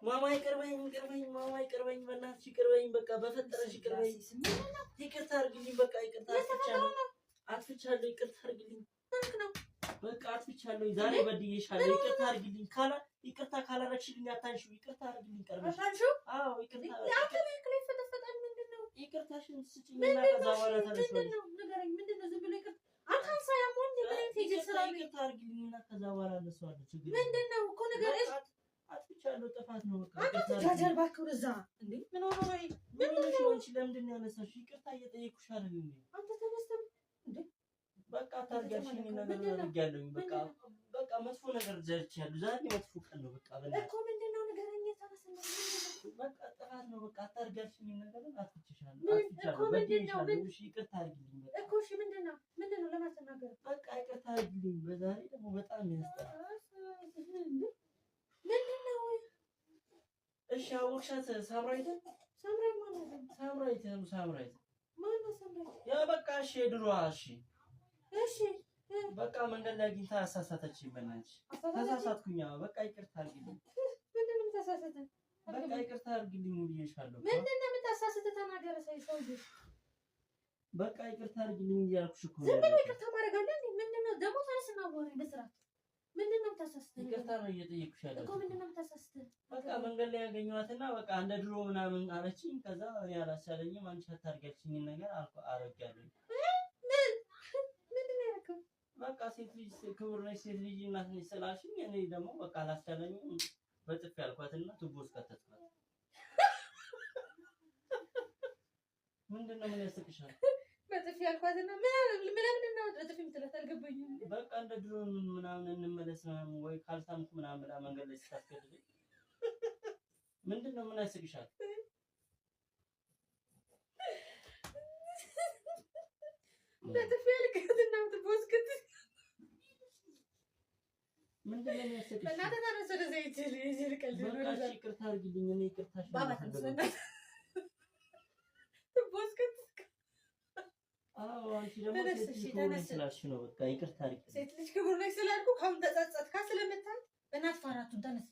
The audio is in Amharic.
ማማ ይቅርበኝ ማማ ይቅርበኝ በእናትሽ ይቅርበኝ በቃ በፈጠረሽ ይቅርበኝ ይቅርታ አድርግልኝ በቃ ይቅርታ አጥፍቻለሁ ይቅርታ አድርግልኝ በቃ አጥፍቻለሁ ዛሬ በድዬሻለሁ ይቅርታ አድርግልኝ ይቅርታ ካላረግሽልኝ አታንሺው ይቅርታ አድርግልኝ ቀርበሽ አዎ ይቅርታ ይቅርታሽን ስጪኝና ከዛ በኋላ ተነስተው ንገረኝ ምንድነው ዝም ብሎ ይቅርታ አታንሳ ያሞን ይቅርታ አድርግልኝና ከዛ በኋላ ለሰዋለሁ ችግር ምንድነው እኮ ንገረኝ አጥፍቻለሁ ጥፋት ነው በቃ ታጀር ባክው እዛ እንዴ ምን ሆኖ ነው ምን ነው ለምንድን ነው ያነሳሽ ይቅርታ እየጠየኩሽ አይደል እንዴ አንተ ተነስተህ እንዴ በቃ ታርጋሽኝ ነገር አድርጊያለሁ በቃ መጥፎ ነገር ዘርቻለሁ ዛሬ መጥፎ ቀን ነው በቃ በእናትህ እኮ ምንድነው ንገረኝ ተነስተህ በቃ ጥፋት ነው በቃ ታርጋሽኝ ነገር አጥፍቻለሁ እኮ ምንድነው እሺ ይቅርታ አድርጊልኝ በቃ እኮ እሺ ምንድነው ለማስተናገር በቃ ይቅርታ አድርጊልኝ በዛሬ ደግሞ በጣም ያስጠላል እሺ አውርሻት ሳምራይት ማነው ሳምራይት ያ በቃ እሺ ድሮዋ እሺ በቃ መንገድ ላይ አግኝታ አሳሳተችኝ በእናትሽ ተሳሳትኩኝ በቃ ይቅርታ አድርጊልኝ ምንድነው የምታሳሳተኝ በቃ ይቅርታ አድርጊልኝ ብዬሻለሁ ምንድነው የምታሳሳተኝ ተናገረ ሰውዬ በቃ ይቅርታ አድርጊልኝ እያልኩሽ እኮ ዝም ብሎ ይቅርታ ማድረግ አለ ምንድነው ደግሞ ተነስና አወራኝ በስርዓት ምንድነው የምታሳስተኝ ይቅርታ ነው እየጠየኩሽ ያለው እኮ ምንድነው የምታሳስተኝ በቃ መንገድ ላይ ያገኘኋትና በቃ እንደ ድሮ ምናምን አለችኝ ከዛ እኔ አላሳለኝም አንቺ አታርጋችኝ ነገር አረጋለሁ ምንድነው ያደረገው በቃ ሴት ልጅ ክቡር ነች ሴት ልጅ እናት ነች ስላልሽኝ እኔ ደግሞ በቃ አላሳለኝም በጥፍ ያልኳትና ቱቦ እስከተትኳት ምንድነው ምን ያስቅሻል በጥፍ ያልኳትና ምንድን ነው በጥፍ የምትላት አልገባኝም በቃ እንደ ድሮ ምናምን እንመለስ ወይ ካልሳምኩ ምናምን ብላ መንገድ ላይ ስታስገድደኝ ምንድነው ምን ያስቅሻል በጥፍ ያልኳትና ትቦስከት ምንድነው ምን ያስቅሻል በእናትህ ታረሰ ለዘይት ይልቀል በቃ ይቅርታ አድርጊልኝ እኔ ይቅርታሽ ትቦስከት አዎ አንቺ ደግሞ ሴት ልጅ ተነስላሽ ነው በቃ ይቅርታ አድርጊ ሴት ልጅ ክቡር ነች ስላልኩ ካሁን ተጸጸትካ ስለመጣ በእናትህ ፋራቱን ተነስ